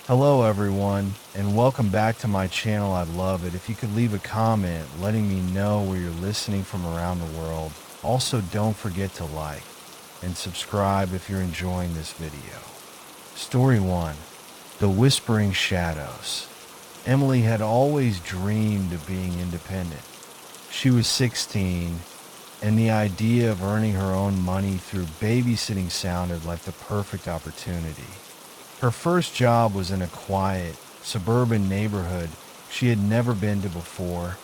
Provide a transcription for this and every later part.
Hello everyone, and welcome back to my channel. I'd love it if you could leave a comment letting me know where you're listening from around the world. Also, don't forget to like and subscribe if you're enjoying this video. Story 1. The Whispering Shadows. Emily had always dreamed of being independent. She was 16, and the idea of earning her own money through babysitting sounded like the perfect opportunity. Her first job was in a quiet, suburban neighborhood she had never been to before,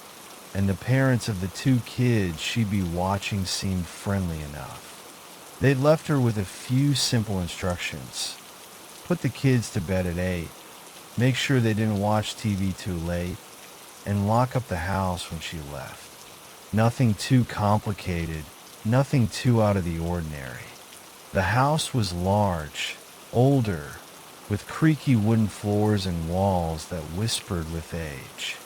and the parents of the two kids she'd be watching seemed friendly enough. They'd left her with a few simple instructions. Put the kids to bed at 8, make sure they didn't watch TV too late, and lock up the house when she left. Nothing too complicated, nothing too out of the ordinary. The house was large, older, with creaky wooden floors and walls that whispered with age.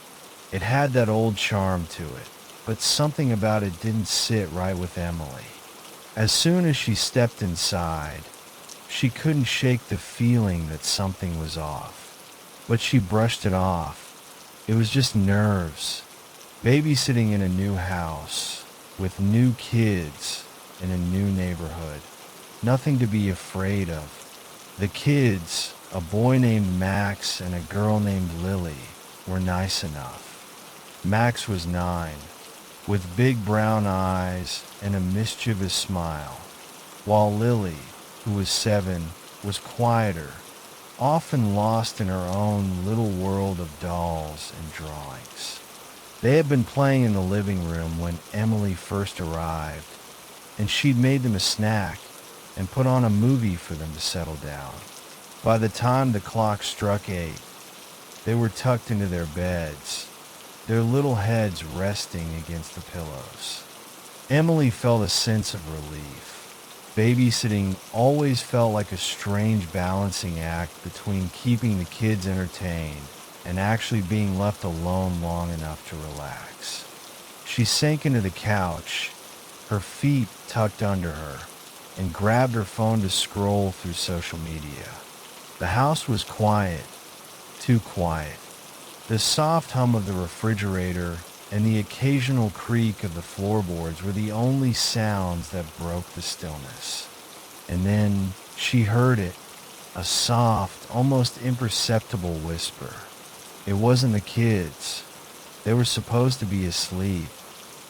It had that old charm to it, but something about it didn't sit right with Emily. As soon as she stepped inside, she couldn't shake the feeling that something was off. But she brushed it off. It was just nerves. Babysitting in a new house, with new kids, in a new neighborhood. Nothing to be afraid of. The kids, a boy named Max and a girl named Lily, were nice enough. Max was 9, with big brown eyes and a mischievous smile, while Lily, who was 7, was quieter, often lost in her own little world of dolls and drawings. They had been playing in the living room when Emily first arrived, and she'd made them a snack and put on a movie for them to settle down. By the time the clock struck 8, they were tucked into their beds, their little heads resting against the pillows. Emily felt a sense of relief. Babysitting always felt like a strange balancing act between keeping the kids entertained and actually being left alone long enough to relax. She sank into the couch, her feet tucked under her, and grabbed her phone to scroll through social media. The house was quiet, too quiet. The soft hum of the refrigerator and the occasional creak of the floorboards were the only sounds that broke the stillness. And then she heard it, a soft, almost imperceptible whisper. It wasn't the kids. They were supposed to be asleep.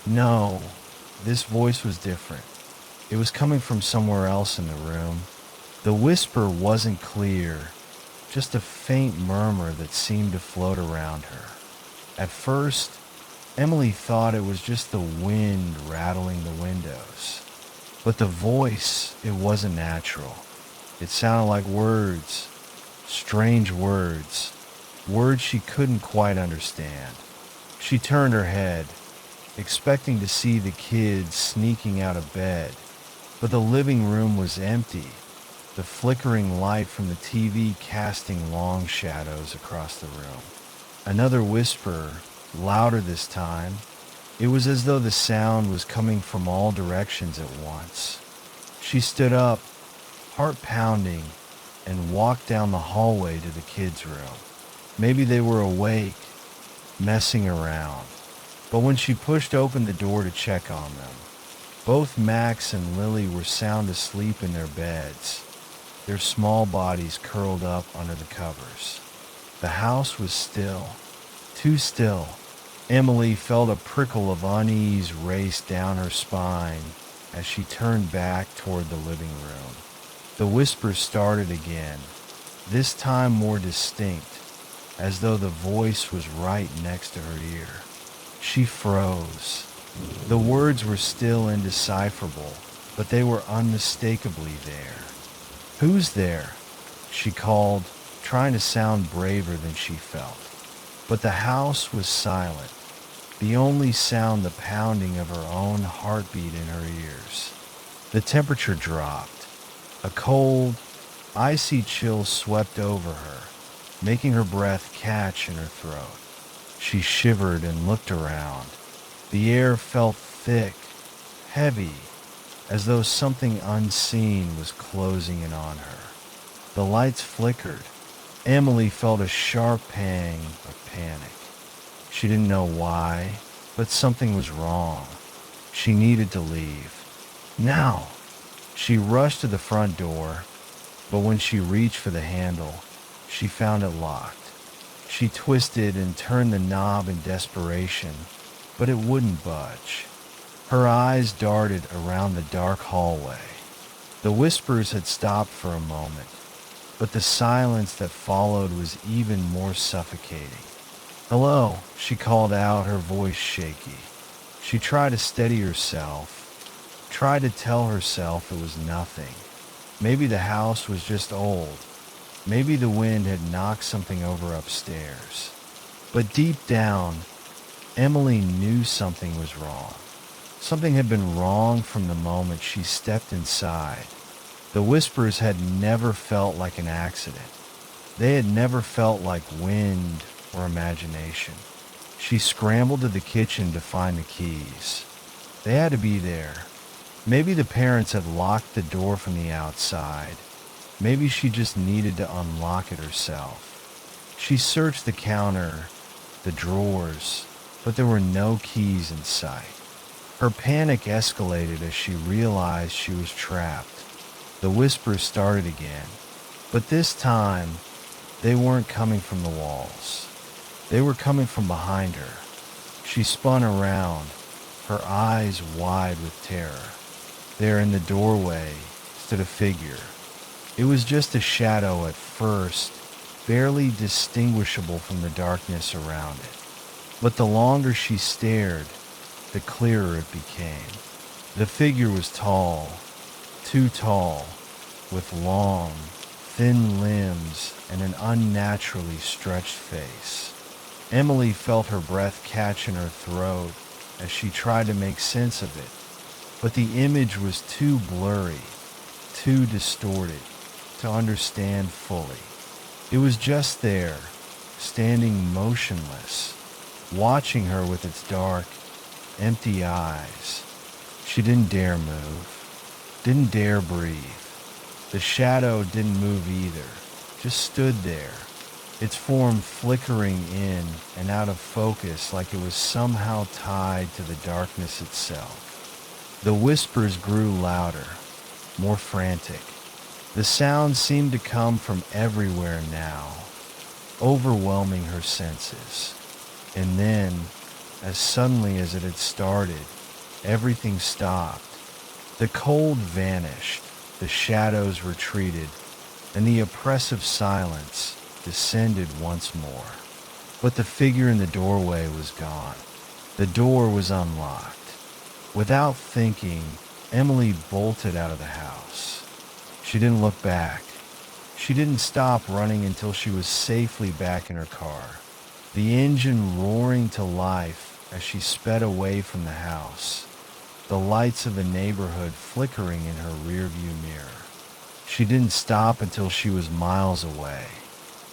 No, this voice was different. It was coming from somewhere else in the room. The whisper wasn't clear, just a faint murmur that seemed to float around her. At first, Emily thought it was just the wind rattling the windows. But the voice, it wasn't natural. It sounded like words, strange words, words she couldn't quite understand. She turned her head, expecting to see the kids sneaking out of bed. But the living room was empty, the flickering light from the TV casting long shadows across the room. Another whisper, louder this time. It was as though the sound was coming from all directions at once. She stood up, heart pounding, and walked down the hallway to the kids' room. Maybe they were awake, messing around. But when she pushed open the door to check on them, both Max and Lily were sound asleep in their beds, their small bodies curled up under the covers. The house was still, too still. Emily felt a prickle of unease race down her spine as she turned back toward the living room. The whisper started again, this time more distinct, as though the voice was right next to her ear. She froze. The words were still indecipherable, but they were unmistakably there. "Who's there?" she called, trying to sound braver than she felt. But the house was silent, the only sound the pounding of her own heartbeat in her ears. The temperature dropped. A cold, icy chill swept over her, making her breath catch in her throat. She shivered and looked around. The air felt thick, heavy, as though something unseen was closing in on her. The lights flickered, Emily felt a sharp pang of panic. She didn't know why, but something was wrong. She needed to leave. Now! She rushed to the front door, but when she reached for the handle, she found it locked. She twisted and turned the knob in desperation, but it wouldn't budge. Her eyes darted around the dark hallway. The whispers had stopped for a moment, but the silence that followed was even more suffocating. "Hello," she called out, her voice shaky. She tried to steady herself, tried to tell herself it was nothing. Maybe the house was just old. Maybe the wind had knocked something over upstairs. But deep down, Emily knew something was wrong. Something had been wrong from the moment she stepped inside. The whispers had never felt like an accident. They had never felt like wind or imagination. She scrambled to the kitchen to find the keys. They had to be there. Maybe the parents had locked the door from the outside. Maybe she just needed to unlock it herself. She searched the counter, the drawers, but there were no keys in sight. Her panic escalated as she realized she was trapped. The whispers started again, but this time, they weren't coming from the walls. They were coming from behind her. She spun around, her eyes wide with terror. There in the doorway stood a figure. It was just a shadow at first, barely distinguishable from the darkness around it. But the longer she stared, the clearer it became. The figure was tall, too tall, with long, thin limbs and an unnaturally stretched face. Emily felt her breath catch in her throat as she tried to make sense of it, but the image was too blurry, too distorted to understand fully. It was just there, standing motionless, watching her with its dark, empty eyes. She didn't dare move, didn't dare breathe. The shadow didn't move either, just stood there, its form flickering in and out of focus like it was somehow tied to the darkness itself. The whispers grew louder, more frantic. The sound seemed to come from everywhere now, overwhelming her senses. And then, as suddenly as it had started, everything stopped. The cold vanished, the shadows retreated, and the oppressive silence descended once more. But the figure in the doorway was gone. The door was unlocked. Without thinking, Emily bolted out of the house. She didn't look back. She didn't stop running until she was safely back in her car, the engine roaring to life as she sped away from the house, the lights of the neighborhood flickering in her rearview mirror. She didn't stop until she was miles away.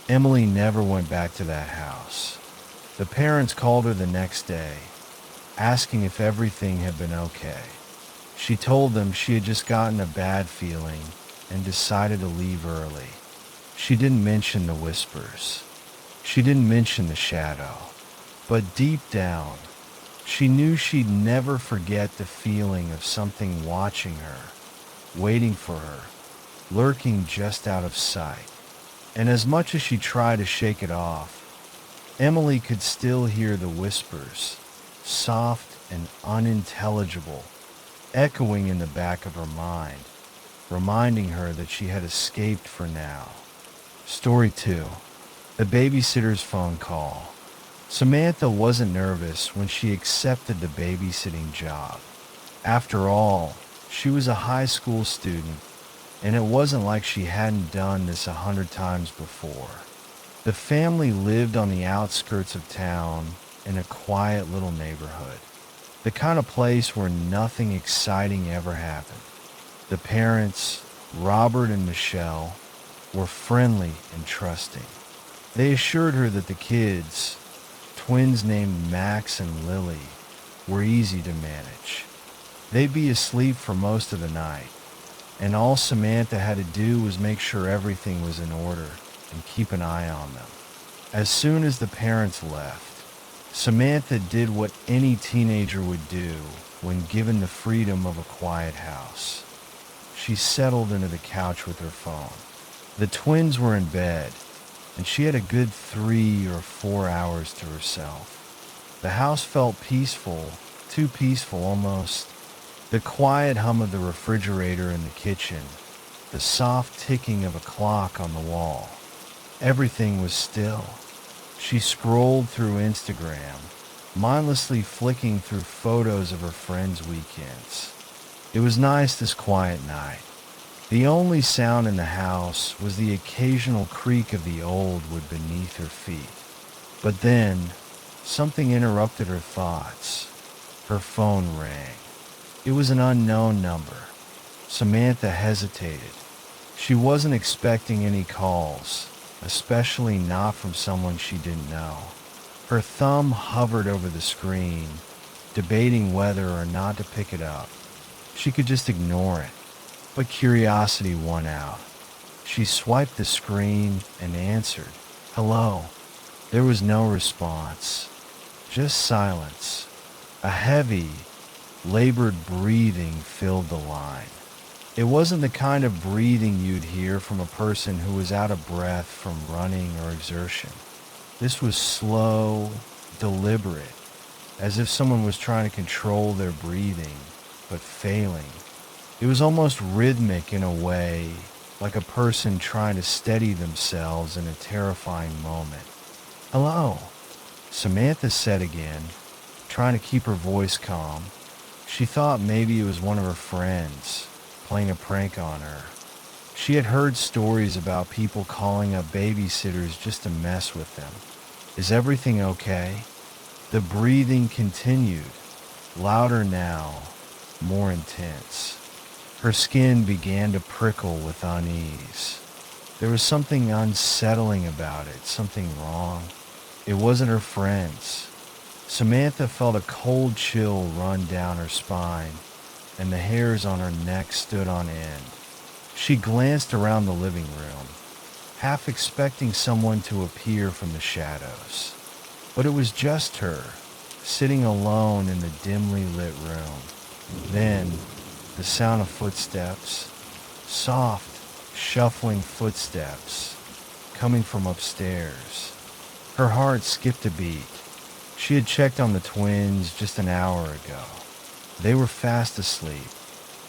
Emily never went back to that house. The parents called her the next day, asking if everything had been okay. She told them she had just gotten a bad feeling and decided to leave early. She didn't mention the whispers. She didn't mention the shadow. But deep down, she knew she'd never forget the feeling of something watching her, waiting for her, lurking just out of sight. And as much as she tried to shake it off, Emily could still hear the whispers, soft and unintelligible, echoing in the back of her mind, reminding her that she had escaped for now. Story 2. The babysitter's phone call. Samantha wasn't nervous when she accepted the babysitting job. After all, she was a high school student, and it wasn't like she hadn't done this 100 times before. The family lived on the outskirts of town in a quiet little neighborhood, the kind of place where nothing exciting ever happened. The parents, Robert and Michelle, were friendly and trusting. They assured her that the kids, twins named Max and Lily, were easy to manage. They'd be asleep for most of the night, and all Samantha had to do was make sure everything was in order. and keep an eye on them. As soon as the parents left, Samantha did what any teenager would do when given the freedom of a quiet house. She settled into the couch with her phone. The twins were in bed, and she had a good 3 or 4 hours to herself. The house felt peaceful, too peaceful almost. The quiet hum of the refrigerator in the kitchen, the soft ticking of a clock on the wall. Everything was still. She scrolled through Instagram, mindlessly flicking through photos of her friends' weekends. It was nice this quiet night. The only sound in the house was the occasional creak of the old wood beneath her feet. But then, something interrupted her thoughts. Her phone rang. It was an unknown number. Samantha hesitated. She wasn't expecting any calls, especially not from someone she didn't know. Her thumb hovered over the screen, debating whether or not to pick it up. She could just ignore it, but curiosity won out. She swiped the screen and answered, "Hello." There was no response, just silence. A heavy, labored breathing filled the line. It wasn't the kind of breathing you'd hear from a person who was out of breath from running or exertion. This was slow, deliberate, as if someone was trying to control their breathing, but failing. It was almost rhythmic in a way, like a person trying to steady themselves in a terrifying moment. "Hello," Samantha said again, trying to keep her voice calm. She thought maybe it was one of her friends, playing a prank on her. She had heard stories about people calling up babysitters just to mess with them. "Is everything okay?" The breathing continued, louder now, more intense. Her skin began to prickle with unease. There was something unsettling about it, something wrong. It wasn't her friends. Samantha felt a cold chill run down her spine, and the hairs on her neck stood on end. She glanced around the living room, half expecting someone to appear from the shadows. But it was just her, sitting alone in the dimly lit room. Then, the sound of footsteps, soft, shuffling footsteps, coming from upstairs. Her heart skipped a beat. She had checked on the twins just an hour ago. They were fast asleep.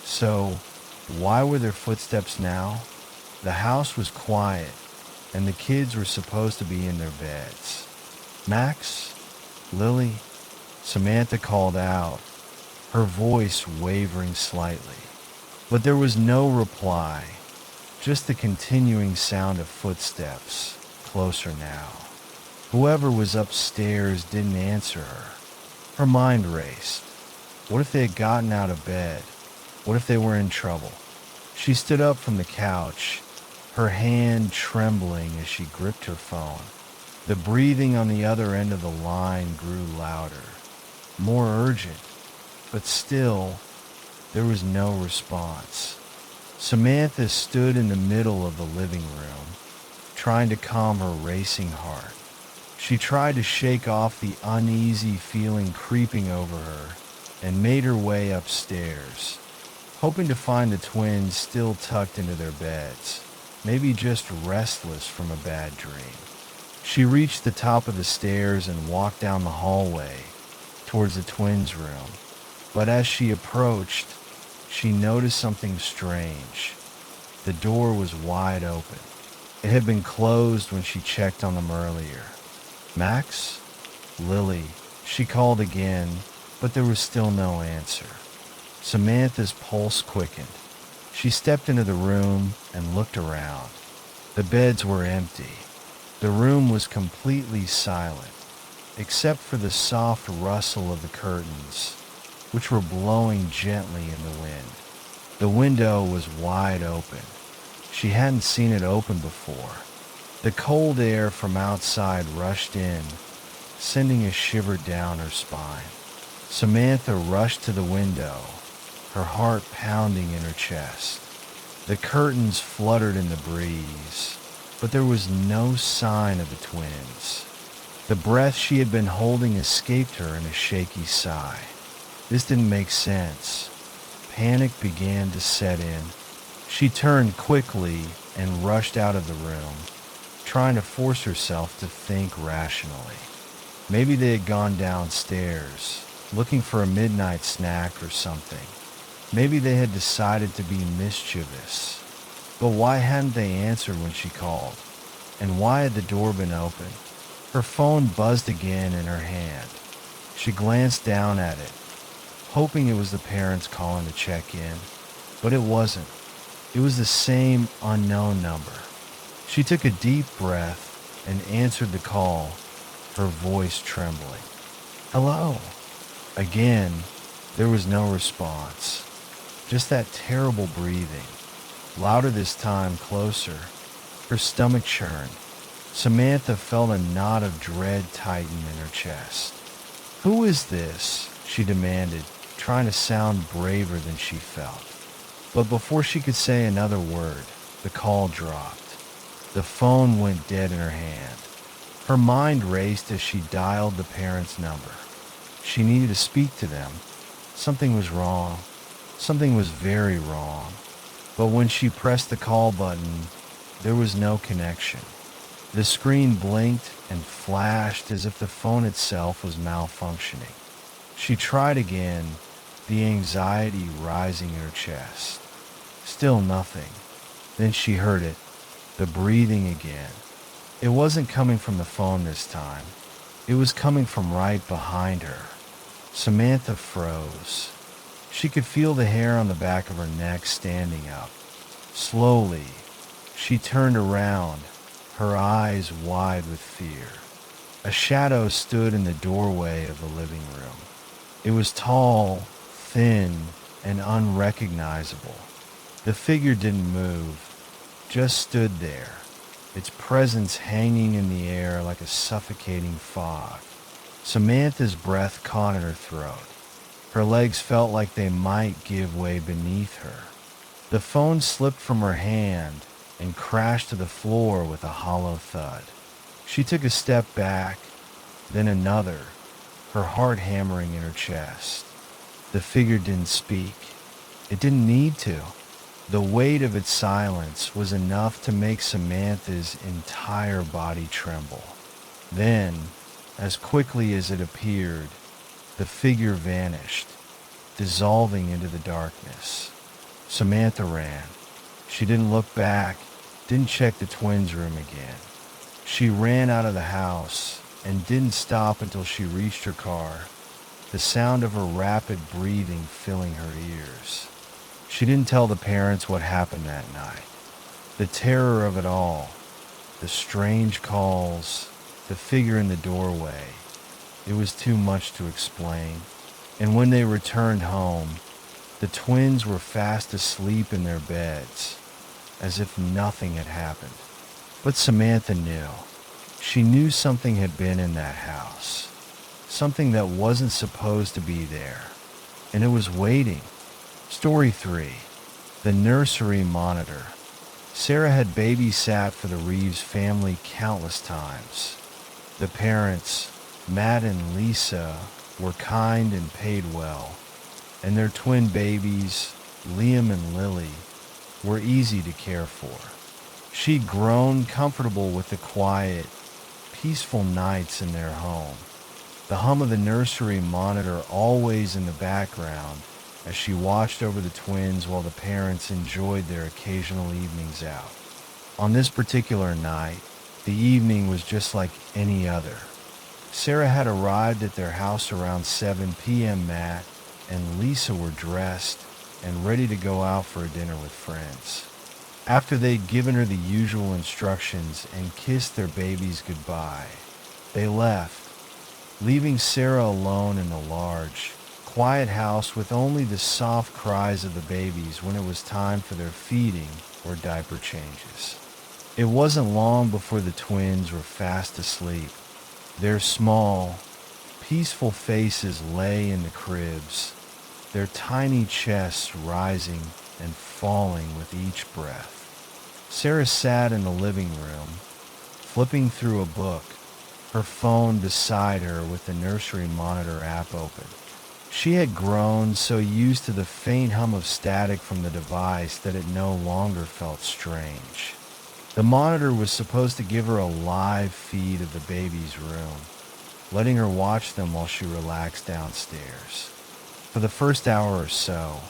So, why were there footsteps now? The house was quiet, and the kids were supposed to be in their beds. "Max? Lily?" Samantha called out, her voice wavering slightly. But there was no reply, just the continuing sound of footsteps, closer now. Whoever was upstairs didn't answer her. Her mind raced. What if they had gotten out of bed? What if they were in trouble? She stood up from the couch, her hand trembling as she gripped her phone. The breathing on the other end of the line grew louder, more urgent, but still, there was no response. Samantha stood in the middle of the living room, trying to calm her racing heart. She tried to shake off the uneasy feeling creeping over her and made her way upstairs, hoping to find the twins still tucked into their beds, maybe just restless from a bad dream. She reached the top of the stairs and walked down the hallway towards the twins' room. But as she approached, she noticed something strange. The door was wide open. It had been closed when she checked on them earlier. "Max? Lily?" She called again, but there was still no answer. Samantha's pulse quickened. She stepped into the room and looked around. The beds were empty. The room was completely silent, except for the soft rustle of the curtains, which were blowing gently in the wind. The window was wide open. She hadn't seen it open before. The cold air from outside rushed in, sending a shiver down her spine. Samantha rushed to the window, her heart pounding in her chest. The curtains fluttered in the breeze, but there was no sign of the twins. The breath she had been holding escaped her in a shaky sigh. This didn't make sense. Panic began to set in. She turned quickly and rushed out of the room, trying to force herself to think rationally. Maybe they had gone downstairs, looking for a midnight snack or something. Maybe they had decided to be mischievous. But why hadn't they answered when she called? And why had the door been open? Her phone buzzed again in her hand. She glanced down at it, hoping it was the parents calling to check in. But it wasn't. It was the same unknown number. She took a deep breath and answered the call, her voice trembling. "Hello." Again, there was no response. Just that terrible breathing. Louder this time, closer. Her stomach churned. Samantha felt a knot of dread tighten in her chest. "Who is this?" she demanded, trying to sound braver than she felt. But before she could say another word, the call dropped. The phone went dead in her hand. Her mind raced as she dialed the parents' number. She needed to speak to them. Something was wrong. Something was very wrong. But when she pressed the call button, there was no connection. The screen blinked and flashed as if the phone itself was malfunctioning. She tried again, the anxiety rising in her chest. Still nothing. Then she heard it, the breathing again. It wasn't coming from the phone this time. It was coming from right behind her. Samantha froze. She could feel the hair on the back of her neck standing up. Slowly, she turned around, her eyes wide with fear. A shadow stood in the doorway of the living room. It was tall, thin, and unrecognizable. The figure didn't move, just stood there, its presence hanging in the air like a suffocating fog. Samantha's breath caught in her throat. Her legs felt like they might give way beneath her. The phone slipped from her hand and crashed to the floor with a hollow thud. She took a step back, then another, her heart hammering in her chest. The figure didn't speak. It didn't need to. The weight of its silence was enough to make Samantha's entire body tremble. Then, as quickly as it appeared, the figure vanished, dissolving into the darkness. Samantha ran. She didn't look back, didn't check the twins' room again. She ran out of the house and didn't stop until she reached her car, the sound of her rapid breathing filling her ears. She didn't tell the parents what happened that night. The terror of it all, the strange calls, the figure in the doorway, it was too much to explain. And when they returned home, the twins were fast asleep in their beds, as if nothing had happened. But Samantha knew. She knew something had been in that house, something that wasn't supposed to be there, and it was waiting. Story 3. The Nursery Monitor. Sarah had babysat for the Reeves family countless times. The parents, Matt and Lisa, were kind and paid well, and their twin babies, Liam and Lily, were easy to care for. She'd grown comfortable with the quiet, peaceful nights in their home, the hum of the nursery monitor always in the background as she watched over the twins while the parents enjoyed their occasional evenings out. On this particular night, the evening was just like any other. Sarah had arrived at their house around 7 p.m. Matt and Lisa were dressed and ready to go out for a dinner with friends. After they'd given her the usual instructions and kissed their babies goodbye, they left, leaving Sarah alone in the large, quiet house with only the soft cries of the babies when it was time for their feeding or diaper changes. It wasn't long before the twins were fast asleep. Their small, peaceful faces lay in the cribs, their tiny chests rising and falling with each breath. Sarah sat in the living room, flipping through a book, her phone beside her with the nursery monitor app open. She had grown so used to the faint hum of static from the device that it no longer felt strange. The monitor was supposed to give her a live feed of the baby's room, letting her watch them while she relaxed downstairs. For the first hour or so,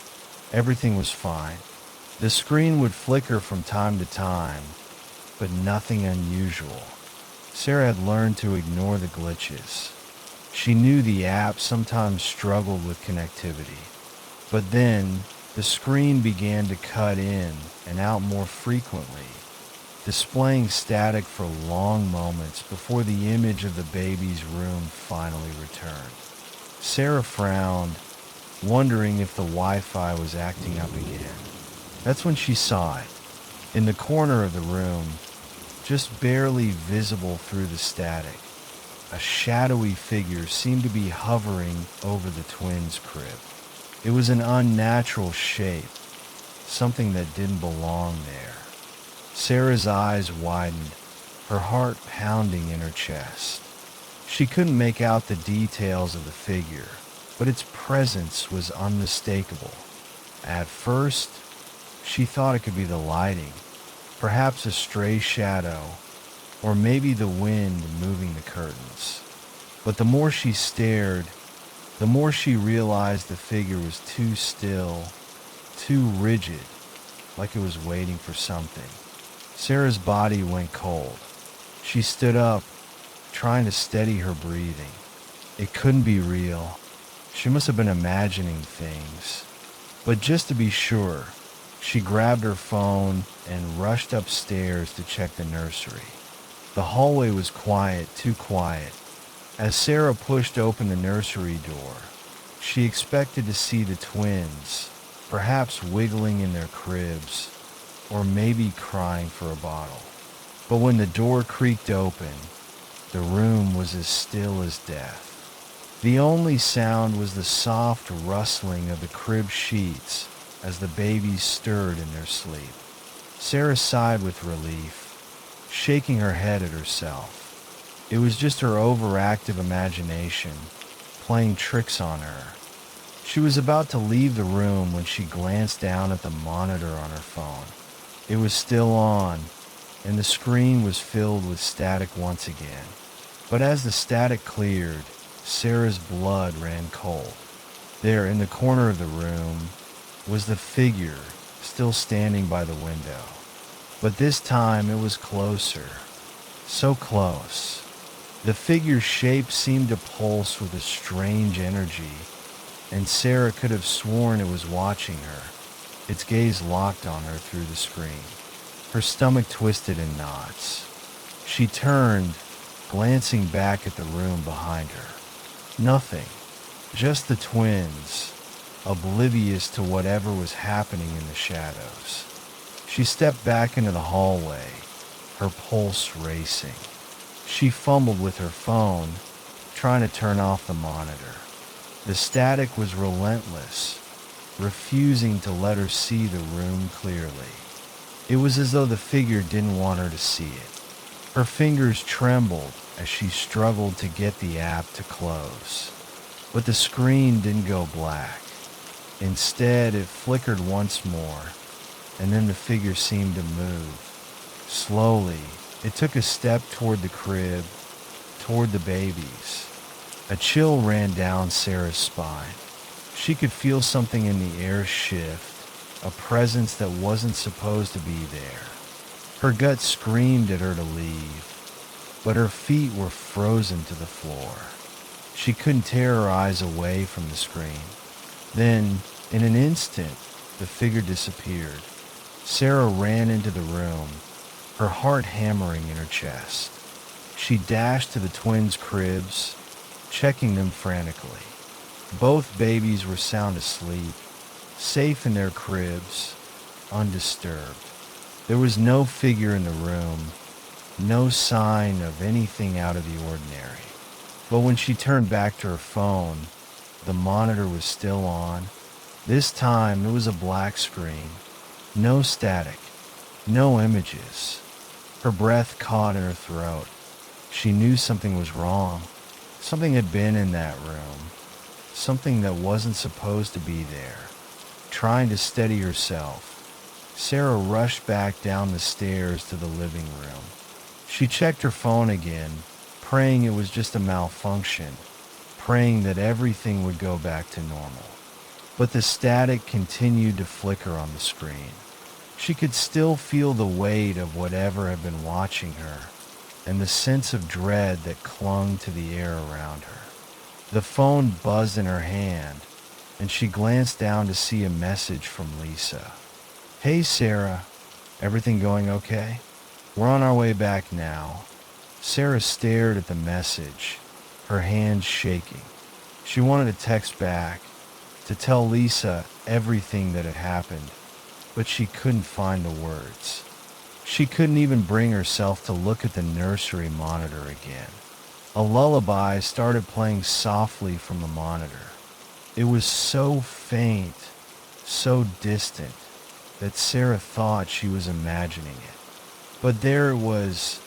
everything was fine. The screen would flicker from time to time, but nothing unusual. Sarah had learned to ignore the glitches. She knew the app sometimes struggled with connectivity, but then the screen began to cut in and out more frequently, displaying static for long moments before the image of the baby's room finally returned. Sarah frowned, wondering if the Wi-Fi was acting up again. That's when she saw it, in the corner of the room, just barely visible through the static. A shadowy figure seemed to be hovering over the twins' crib. It was an unnatural shape, something that didn't belong there. Sarah's eyes widened, her heart pounding in her chest. She couldn't make out the details of the figure, but its presence was unmistakable. At first, she thought it could be the lighting, perhaps a stray shadow, or maybe the wind moving the curtains. But the more she stared, the more she realized the figure was too still, too rigid, like it was waiting for something. Sarah's body went cold. She stood up, trying to steady her breathing. It couldn't be real. She must have been imagining things. But just to be sure, she grabbed her phone and rushed upstairs to check the nursery. The hallway was quiet, too quiet. As Sarah pushed open the nursery door, she expected to see the twins, perhaps wiggling in their cribs, or maybe crying for a bottle. But when the door creaked open, the room was as still as death. The only sound was the soft rustling of the crib sheets as the babies stirred in their sleep. Sarah sighed with relief, shaking her head at herself. It was just her overactive imagination playing tricks on her. She was about to leave the room when she glanced down at the monitor on her phone. It was still on, and the screen was filled with static once again. But as the static cleared, Sarah's blood ran cold. There, in the corner of the room, was the figure still standing by the window. But this time it was closer, so close. The figure's shape seemed to pulse with a strange energy, and Sarah could have sworn it was watching her, its gaze locked on her through the screen. Her stomach twisted in knots. She turned, glancing back at the room behind her. Nothing, just the twins, oblivious to whatever was happening in the shadows. She stepped back into the hallway, her pulse racing. She fumbled with her phone, trying to turn off the monitor. The static was relentless, refusing to let her see the room clearly. It was as though the figure didn't want her to see it. Her fingers trembled as she struggled to get the app to close. But the screen didn't go black. Instead, it flickered once more, and then the figure seemed to move. Slowly, it took a step toward the crib, toward the babies. A chill ran down Sarah's spine. She could feel something in the air shift, a presence that wasn't supposed to be there. Her gut screamed at her to leave, but her feet were frozen to the floor. She couldn't tear her eyes away from the screen. Then, in an instant, the figure disappeared. Sarah ran into the room, her heart hammering in her chest. She dashed to the twins' cribs, checking them frantically. Both babies were sound asleep, safe in their cribs, undisturbed. There was no figure in the room, no sign of anything out of the ordinary. But when she turned back to her phone, the monitor was still on. This time it was a black screen, no static, No images. Her breath caught in her throat. She knew something was wrong. Something had been in that room. Something that wasn't supposed to be there. Trying to steady herself, Sarah rushed back down the stairs to the living room. She checked her phone again, praying it was just a malfunction, praying that everything would go back to normal. But the static continued to flicker on the screen. She could still feel the weight of whatever had been watching her, and the sense of dread that clung to the air around her. The phone buzzed in her hand, and she glanced down to see a message from Lisa. "Hey Sarah, everything going okay? We're on our way back now." Sarah stared at the message, her hands shaking. She wanted to text back, to tell Lisa everything that had happened, but she couldn't find the words. She couldn't even bring herself to look at the nursery monitor again. A lullaby started playing softly from the monitor. It was so faint, so distant, that Sarah thought she was imagining it. But there it was,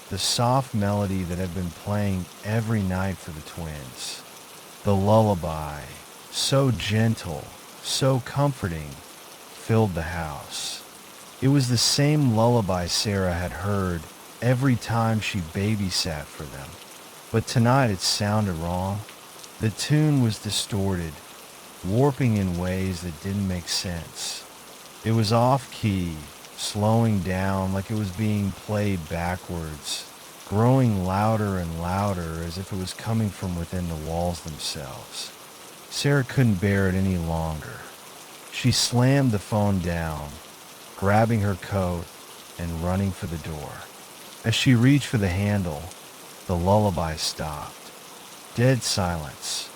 the soft melody that had been playing every night for the twins. The lullaby, so gentle, so comforting, filled the house. It was the same lullaby Sarah had heard every time she babysat for them. But tonight it sounded wrong. The tune was distorted, warping in ways that didn't make sense. It was off-key, slowing down like it was being played backwards, growing louder and louder as if it was coming from within the walls themselves. Sarah couldn't bear it any longer. She slammed the phone down, grabbing her coat and running for the door. As she reached for the handle, the lullaby stopped. Dead silence.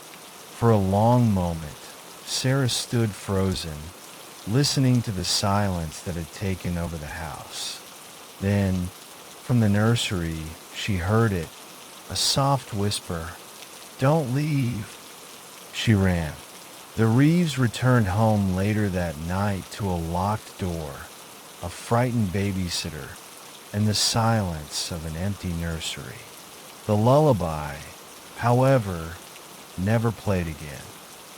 For a long moment, Sarah stood frozen, listening to the silence that had taken over the house. Then, from the nursery, she heard it, a soft whisper, "Don't leave." She ran. The Reeves returned home later that night to a locked door, a frightened babysitter, and the silence of an empty nursery. The lullaby, however, never played again.